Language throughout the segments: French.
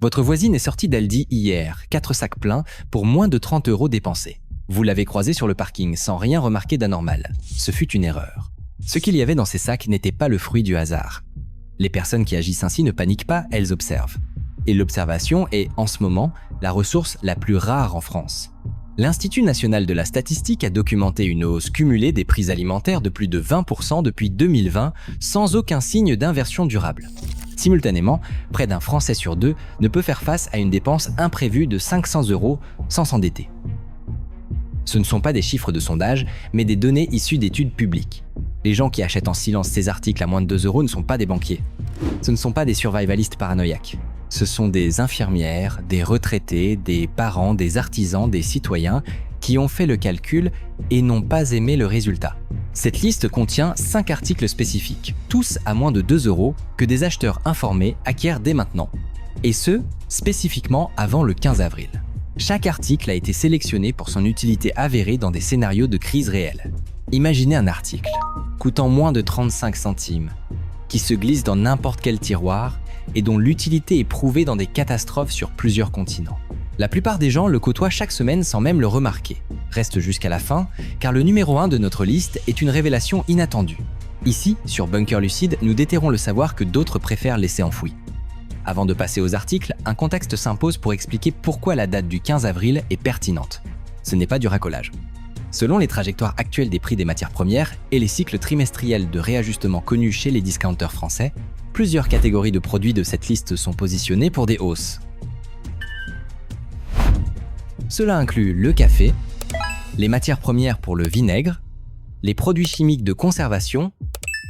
Votre voisine est sortie d'Aldi hier, 4 sacs pleins pour moins de 30 € dépensés. Vous l'avez croisée sur le parking sans rien remarquer d'anormal. Ce fut une erreur. Ce qu'il y avait dans ces sacs n'était pas le fruit du hasard. Les personnes qui agissent ainsi ne paniquent pas, elles observent. Et l'observation est, en ce moment, la ressource la plus rare en France. L'Institut national de la statistique a documenté une hausse cumulée des prix alimentaires de plus de 20% depuis 2020, sans aucun signe d'inversion durable. Simultanément, près d'un Français sur 2 ne peut faire face à une dépense imprévue de 500 € sans s'endetter. Ce ne sont pas des chiffres de sondage, mais des données issues d'études publiques. Les gens qui achètent en silence ces articles à moins de 2 € ne sont pas des banquiers. Ce ne sont pas des survivalistes paranoïaques. Ce sont des infirmières, des retraités, des parents, des artisans, des citoyens qui ont fait le calcul et n'ont pas aimé le résultat. Cette liste contient 5 articles spécifiques, tous à moins de 2 € que des acheteurs informés acquièrent dès maintenant. Et ce, spécifiquement avant le 15 avril. Chaque article a été sélectionné pour son utilité avérée dans des scénarios de crise réelle. Imaginez un article, coûtant moins de 35 centimes, qui se glisse dans n'importe quel tiroir et dont l'utilité est prouvée dans des catastrophes sur plusieurs continents. La plupart des gens le côtoient chaque semaine sans même le remarquer. Reste jusqu'à la fin, car le numéro 1 de notre liste est une révélation inattendue. Ici, sur Bunker Lucide, nous déterrons le savoir que d'autres préfèrent laisser enfoui. Avant de passer aux articles, un contexte s'impose pour expliquer pourquoi la date du 15 avril est pertinente. Ce n'est pas du racolage. Selon les trajectoires actuelles des prix des matières premières et les cycles trimestriels de réajustement connus chez les discounters français, plusieurs catégories de produits de cette liste sont positionnées pour des hausses. Cela inclut le café, les matières premières pour le vinaigre, les produits chimiques de conservation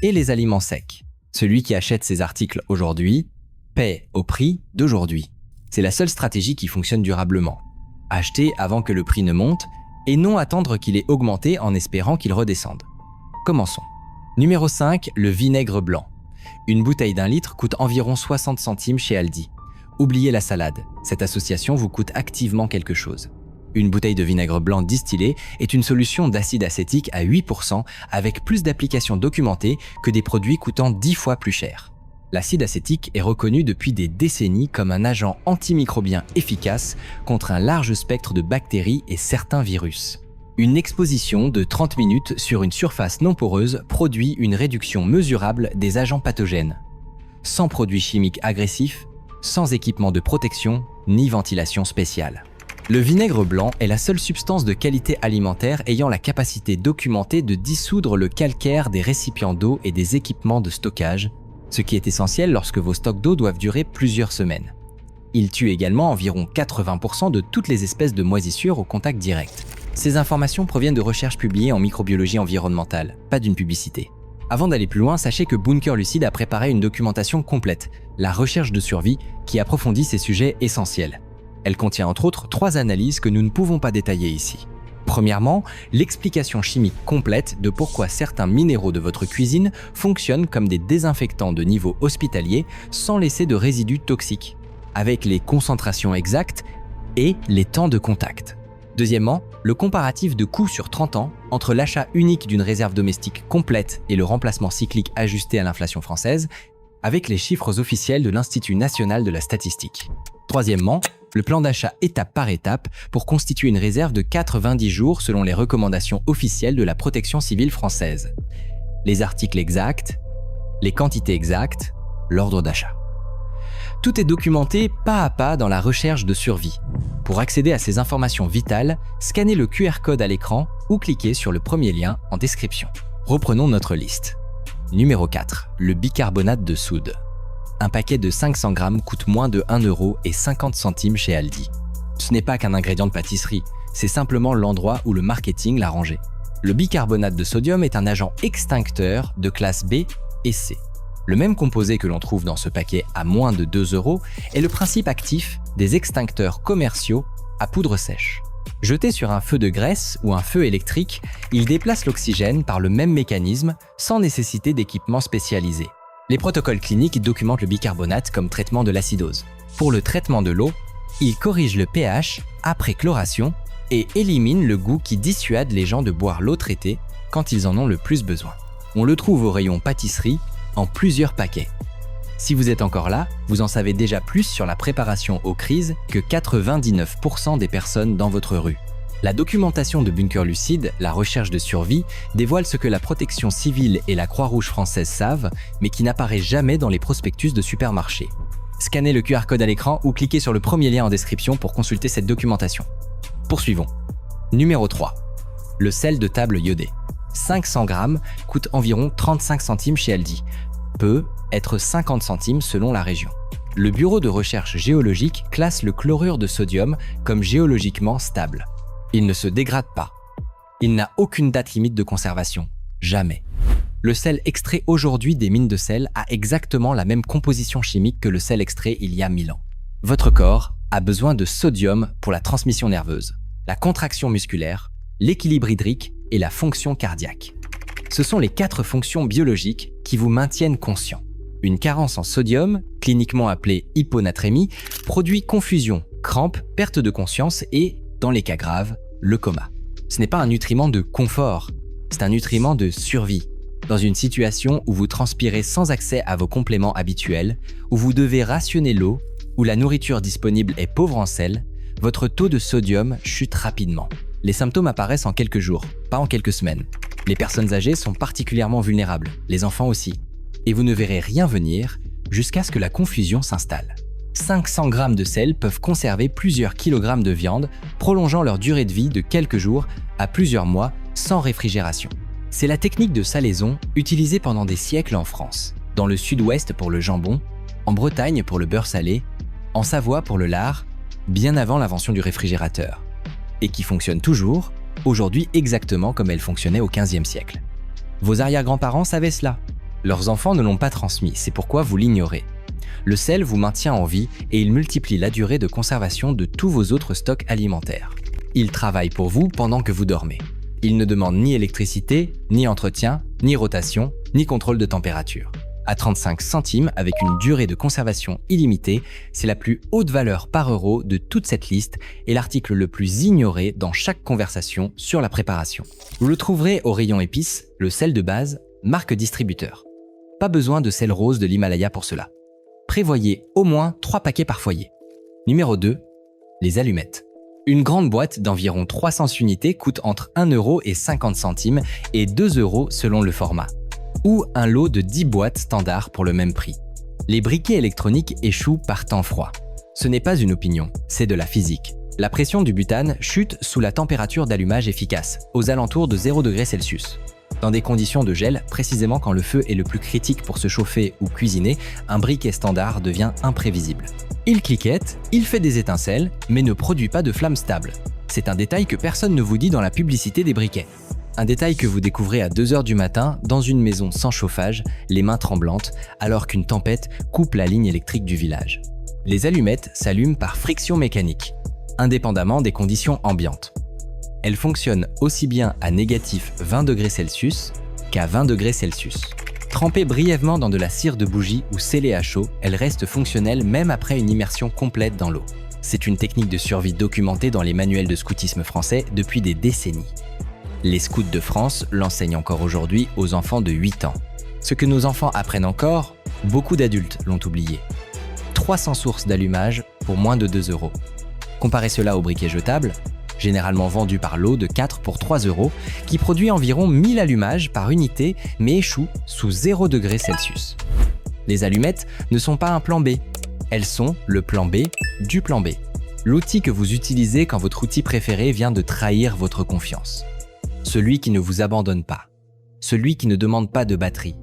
et les aliments secs. Celui qui achète ces articles aujourd'hui paie au prix d'aujourd'hui. C'est la seule stratégie qui fonctionne durablement. Acheter avant que le prix ne monte et non attendre qu'il ait augmenté en espérant qu'il redescende. Commençons. Numéro 5, le vinaigre blanc. Une bouteille d'1 litre coûte environ 60 centimes chez Aldi. Oubliez la salade, cette association vous coûte activement quelque chose. Une bouteille de vinaigre blanc distillé est une solution d'acide acétique à 8% avec plus d'applications documentées que des produits coûtant 10 fois plus cher. L'acide acétique est reconnu depuis des décennies comme un agent antimicrobien efficace contre un large spectre de bactéries et certains virus. Une exposition de 30 minutes sur une surface non poreuse produit une réduction mesurable des agents pathogènes. Sans produits chimiques agressifs, sans équipement de protection, ni ventilation spéciale. Le vinaigre blanc est la seule substance de qualité alimentaire ayant la capacité documentée de dissoudre le calcaire des récipients d'eau et des équipements de stockage, ce qui est essentiel lorsque vos stocks d'eau doivent durer plusieurs semaines. Il tue également environ 80% de toutes les espèces de moisissures au contact direct. Ces informations proviennent de recherches publiées en microbiologie environnementale, pas d'une publicité. Avant d'aller plus loin, sachez que Bunker Lucide a préparé une documentation complète, la recherche de survie, qui approfondit ces sujets essentiels. Elle contient entre autres 3 analyses que nous ne pouvons pas détailler ici. Premièrement, l'explication chimique complète de pourquoi certains minéraux de votre cuisine fonctionnent comme des désinfectants de niveau hospitalier sans laisser de résidus toxiques, avec les concentrations exactes et les temps de contact. Deuxièmement, le comparatif de coût sur 30 ans entre l'achat unique d'une réserve domestique complète et le remplacement cyclique ajusté à l'inflation française, avec les chiffres officiels de l'Institut national de la statistique. Troisièmement, le plan d'achat étape par étape pour constituer une réserve de 90 jours selon les recommandations officielles de la protection civile française. Les articles exacts, les quantités exactes, l'ordre d'achat. Tout est documenté pas à pas dans la recherche de survie. Pour accéder à ces informations vitales, scannez le QR code à l'écran ou cliquez sur le premier lien en description. Reprenons notre liste. Numéro 4, le bicarbonate de soude. Un paquet de 500 grammes coûte moins de 1,50 € chez Aldi. Ce n'est pas qu'un ingrédient de pâtisserie, c'est simplement l'endroit où le marketing l'a rangé. Le bicarbonate de sodium est un agent extincteur de classe B et C. Le même composé que l'on trouve dans ce paquet à moins de 2 € est le principe actif des extincteurs commerciaux à poudre sèche. Jeté sur un feu de graisse ou un feu électrique, il déplace l'oxygène par le même mécanisme sans nécessité d'équipement spécialisé. Les protocoles cliniques documentent le bicarbonate comme traitement de l'acidose. Pour le traitement de l'eau, il corrige le pH après chloration et élimine le goût qui dissuade les gens de boire l'eau traitée quand ils en ont le plus besoin. On le trouve au rayon pâtisserie en plusieurs paquets. Si vous êtes encore là, vous en savez déjà plus sur la préparation aux crises que 99% des personnes dans votre rue. La documentation de Bunker Lucide, la recherche de survie, dévoile ce que la protection civile et la Croix-Rouge française savent, mais qui n'apparaît jamais dans les prospectus de supermarchés. Scannez le QR code à l'écran ou cliquez sur le premier lien en description pour consulter cette documentation. Poursuivons. Numéro 3. Le sel de table iodé. 500 grammes coûte environ 35 centimes chez Aldi. Peut être 50 centimes selon la région. Le Bureau de recherche géologique classe le chlorure de sodium comme géologiquement stable. Il ne se dégrade pas. Il n'a aucune date limite de conservation. Jamais. Le sel extrait aujourd'hui des mines de sel a exactement la même composition chimique que le sel extrait il y a 1000 ans. Votre corps a besoin de sodium pour la transmission nerveuse, la contraction musculaire, l'équilibre hydrique et la fonction cardiaque. Ce sont les 4 fonctions biologiques qui vous maintiennent conscient. Une carence en sodium, cliniquement appelée hyponatrémie, produit confusion, crampes, perte de conscience et, dans les cas graves, le coma. Ce n'est pas un nutriment de confort, c'est un nutriment de survie. Dans une situation où vous transpirez sans accès à vos compléments habituels, où vous devez rationner l'eau, où la nourriture disponible est pauvre en sel, votre taux de sodium chute rapidement. Les symptômes apparaissent en quelques jours, pas en quelques semaines. Les personnes âgées sont particulièrement vulnérables, les enfants aussi. Et vous ne verrez rien venir jusqu'à ce que la confusion s'installe. 500 grammes de sel peuvent conserver plusieurs kilogrammes de viande, prolongeant leur durée de vie de quelques jours à plusieurs mois sans réfrigération. C'est la technique de salaison utilisée pendant des siècles en France, dans le sud-ouest pour le jambon, en Bretagne pour le beurre salé, en Savoie pour le lard, bien avant l'invention du réfrigérateur. Et qui fonctionne toujours, aujourd'hui exactement comme elle fonctionnait au XVe siècle. Vos arrière-grands-parents savaient cela. Leurs enfants ne l'ont pas transmis, c'est pourquoi vous l'ignorez. Le sel vous maintient en vie et il multiplie la durée de conservation de tous vos autres stocks alimentaires. Il travaille pour vous pendant que vous dormez. Il ne demande ni électricité, ni entretien, ni rotation, ni contrôle de température. À 35 centimes, avec une durée de conservation illimitée, c'est la plus haute valeur par euro de toute cette liste et l'article le plus ignoré dans chaque conversation sur la préparation. Vous le trouverez au rayon épices, le sel de base, marque distributeur. Pas besoin de sel rose de l'Himalaya pour cela. Prévoyez au moins 3 paquets par foyer. Numéro 2, les allumettes. Une grande boîte d'environ 300 unités coûte entre 1,50 € et 2 € selon le format. Ou un lot de 10 boîtes standard pour le même prix. Les briquets électroniques échouent par temps froid. Ce n'est pas une opinion, c'est de la physique. La pression du butane chute sous la température d'allumage efficace, aux alentours de 0 degrés Celsius. Dans des conditions de gel, précisément quand le feu est le plus critique pour se chauffer ou cuisiner, un briquet standard devient imprévisible. Il cliquette, il fait des étincelles, mais ne produit pas de flamme stable. C'est un détail que personne ne vous dit dans la publicité des briquets. Un détail que vous découvrez à 2 h du matin dans une maison sans chauffage, les mains tremblantes, alors qu'une tempête coupe la ligne électrique du village. Les allumettes s'allument par friction mécanique, indépendamment des conditions ambiantes. Elles fonctionnent aussi bien à négatif 20 degrés Celsius qu'à 20 degrés Celsius. Trempées brièvement dans de la cire de bougie ou scellées à chaud, elles restent fonctionnelles même après une immersion complète dans l'eau. C'est une technique de survie documentée dans les manuels de scoutisme français depuis des décennies. Les scouts de France l'enseignent encore aujourd'hui aux enfants de 8 ans. Ce que nos enfants apprennent encore, beaucoup d'adultes l'ont oublié. 300 sources d'allumage pour moins de 2 €. Comparez cela au briquet jetable, généralement vendu par lot de 4 pour 3 €, qui produit environ 1000 allumages par unité mais échoue sous 0 degrés Celsius. Les allumettes ne sont pas un plan B, elles sont le plan B du plan B. L'outil que vous utilisez quand votre outil préféré vient de trahir votre confiance. Celui qui ne vous abandonne pas, celui qui ne demande pas de batterie,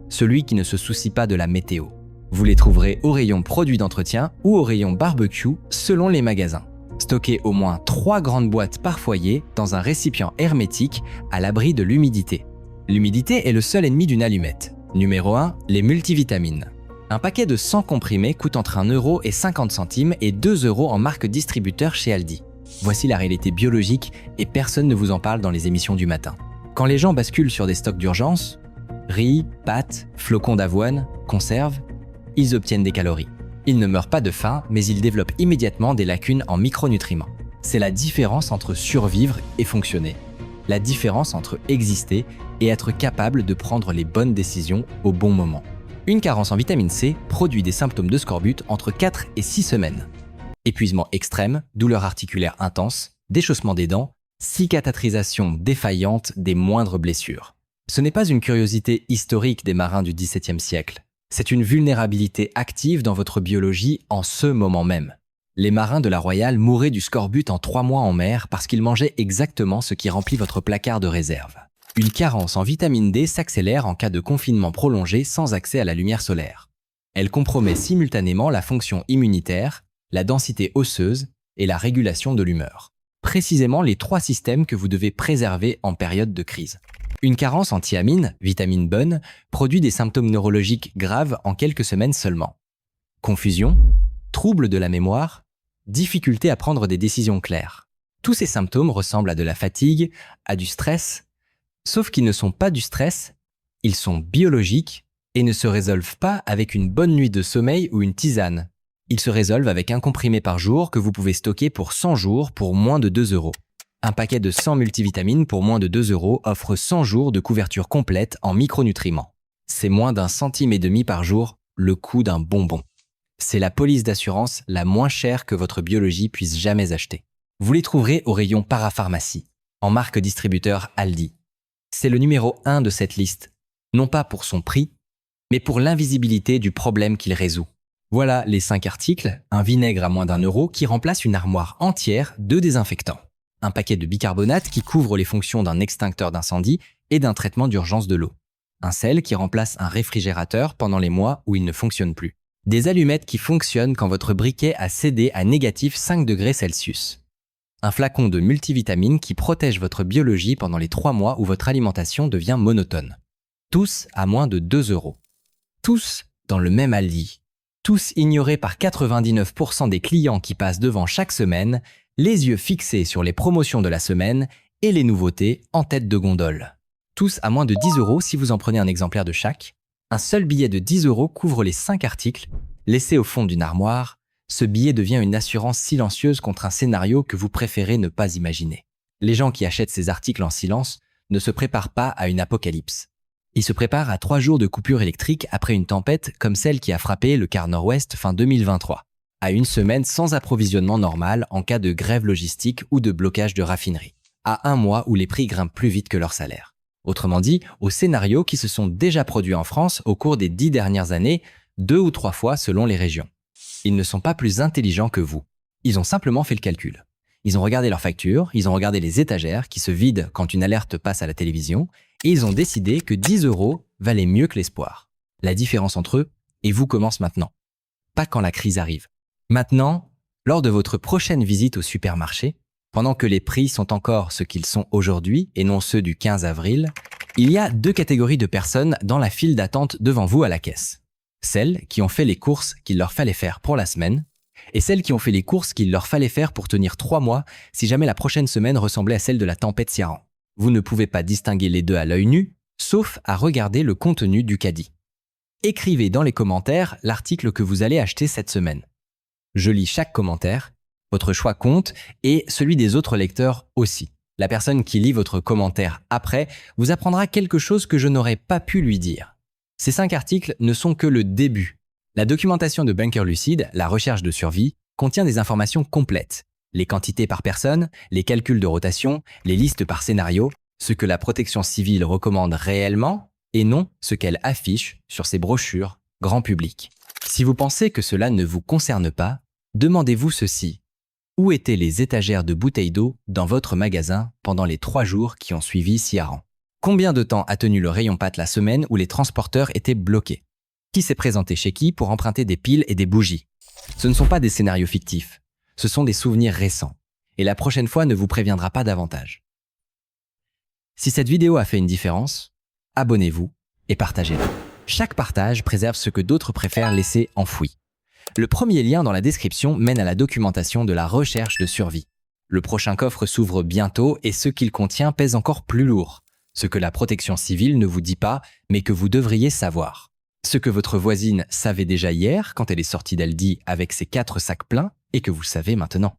celui qui ne se soucie pas de la météo. Vous les trouverez au rayon produits d'entretien ou au rayon barbecue selon les magasins. Stockez au moins 3 grandes boîtes par foyer dans un récipient hermétique à l'abri de l'humidité. L'humidité est le seul ennemi d'une allumette. Numéro 1, les multivitamines. Un paquet de 100 comprimés coûte entre 1,50 € et 2 € en marque distributeur chez Aldi. Voici la réalité biologique et personne ne vous en parle dans les émissions du matin. Quand les gens basculent sur des stocks d'urgence, riz, pâtes, flocons d'avoine, conserves, ils obtiennent des calories. Ils ne meurent pas de faim, mais ils développent immédiatement des lacunes en micronutriments. C'est la différence entre survivre et fonctionner. La différence entre exister et être capable de prendre les bonnes décisions au bon moment. Une carence en vitamine C produit des symptômes de scorbut entre 4 et 6 semaines. Épuisement extrême, douleur articulaire intense, déchaussement des dents, cicatrisation défaillante des moindres blessures. Ce n'est pas une curiosité historique des marins du XVIIe siècle. C'est une vulnérabilité active dans votre biologie en ce moment même. Les marins de la Royale mouraient du scorbut en 3 mois en mer parce qu'ils mangeaient exactement ce qui remplit votre placard de réserve. Une carence en vitamine D s'accélère en cas de confinement prolongé sans accès à la lumière solaire. Elle compromet simultanément la fonction immunitaire, la densité osseuse et la régulation de l'humeur. Précisément les 3 systèmes que vous devez préserver en période de crise. Une carence en thiamine, vitamine bonne, produit des symptômes neurologiques graves en quelques semaines seulement. Confusion, troubles de la mémoire, difficulté à prendre des décisions claires. Tous ces symptômes ressemblent à de la fatigue, à du stress, sauf qu'ils ne sont pas du stress, ils sont biologiques et ne se résolvent pas avec une bonne nuit de sommeil ou une tisane. Ils se résolvent avec un comprimé par jour que vous pouvez stocker pour 100 jours pour moins de 2 €. Un paquet de 100 multivitamines pour moins de 2 € offre 100 jours de couverture complète en micronutriments. C'est moins d'1,5 centime par jour, le coût d'un bonbon. C'est la police d'assurance la moins chère que votre biologie puisse jamais acheter. Vous les trouverez au rayon parapharmacie, en marque distributeur Aldi. C'est le numéro 1 de cette liste, non pas pour son prix, mais pour l'invisibilité du problème qu'il résout. Voilà les 5 articles, un vinaigre à moins d'1 € qui remplace une armoire entière de désinfectants. Un paquet de bicarbonate qui couvre les fonctions d'un extincteur d'incendie et d'un traitement d'urgence de l'eau. Un sel qui remplace un réfrigérateur pendant les mois où il ne fonctionne plus. Des allumettes qui fonctionnent quand votre briquet a cédé à négatif 5 degrés Celsius. Un flacon de multivitamines qui protège votre biologie pendant les 3 mois où votre alimentation devient monotone. Tous à moins de 2 €. Tous dans le même Aldi. Tous ignorés par 99% des clients qui passent devant chaque semaine, les yeux fixés sur les promotions de la semaine et les nouveautés en tête de gondole. Tous à moins de 10 € si vous en prenez un exemplaire de chaque. Un seul billet de 10 € couvre les 5 articles. Laissé au fond d'une armoire, ce billet devient une assurance silencieuse contre un scénario que vous préférez ne pas imaginer. Les gens qui achètent ces articles en silence ne se préparent pas à une apocalypse. Ils se préparent à 3 jours de coupure électrique après une tempête comme celle qui a frappé le quart nord-ouest fin 2023. À une semaine sans approvisionnement normal en cas de grève logistique ou de blocage de raffinerie. À 1 mois où les prix grimpent plus vite que leur salaire. Autrement dit, aux scénarios qui se sont déjà produits en France au cours des 10 dernières années, 2 ou 3 fois selon les régions. Ils ne sont pas plus intelligents que vous. Ils ont simplement fait le calcul. Ils ont regardé leurs factures, ils ont regardé les étagères qui se vident quand une alerte passe à la télévision, et ils ont décidé que 10 € valait mieux que l'espoir. La différence entre eux et vous commence maintenant. Pas quand la crise arrive. Maintenant, lors de votre prochaine visite au supermarché, pendant que les prix sont encore ce qu'ils sont aujourd'hui et non ceux du 15 avril, il y a 2 catégories de personnes dans la file d'attente devant vous à la caisse. Celles qui ont fait les courses qu'il leur fallait faire pour la semaine et celles qui ont fait les courses qu'il leur fallait faire pour tenir 3 mois si jamais la prochaine semaine ressemblait à celle de la tempête Ciarán. Vous ne pouvez pas distinguer les deux à l'œil nu, sauf à regarder le contenu du caddie. Écrivez dans les commentaires l'article que vous allez acheter cette semaine. Je lis chaque commentaire, votre choix compte et celui des autres lecteurs aussi. La personne qui lit votre commentaire après vous apprendra quelque chose que je n'aurais pas pu lui dire. Ces 5 articles ne sont que le début. La documentation de Bunker Lucide, la recherche de survie, contient des informations complètes. Les quantités par personne, les calculs de rotation, les listes par scénario, ce que la protection civile recommande réellement et non ce qu'elle affiche sur ses brochures grand public. Si vous pensez que cela ne vous concerne pas, demandez-vous ceci. Où étaient les étagères de bouteilles d'eau dans votre magasin pendant les 3 jours qui ont suivi Ciarán? Combien de temps a tenu le rayon pâtes la semaine où les transporteurs étaient bloqués? Qui s'est présenté chez qui pour emprunter des piles et des bougies? Ce ne sont pas des scénarios fictifs, ce sont des souvenirs récents. Et la prochaine fois ne vous préviendra pas davantage. Si cette vidéo a fait une différence, abonnez-vous et partagez-la. Chaque partage préserve ce que d'autres préfèrent laisser enfoui. Le premier lien dans la description mène à la documentation de la recherche de survie. Le prochain coffre s'ouvre bientôt et ce qu'il contient pèse encore plus lourd. Ce que la protection civile ne vous dit pas, mais que vous devriez savoir. Ce que votre voisine savait déjà hier quand elle est sortie d'Aldi avec ses 4 sacs pleins et que vous savez maintenant.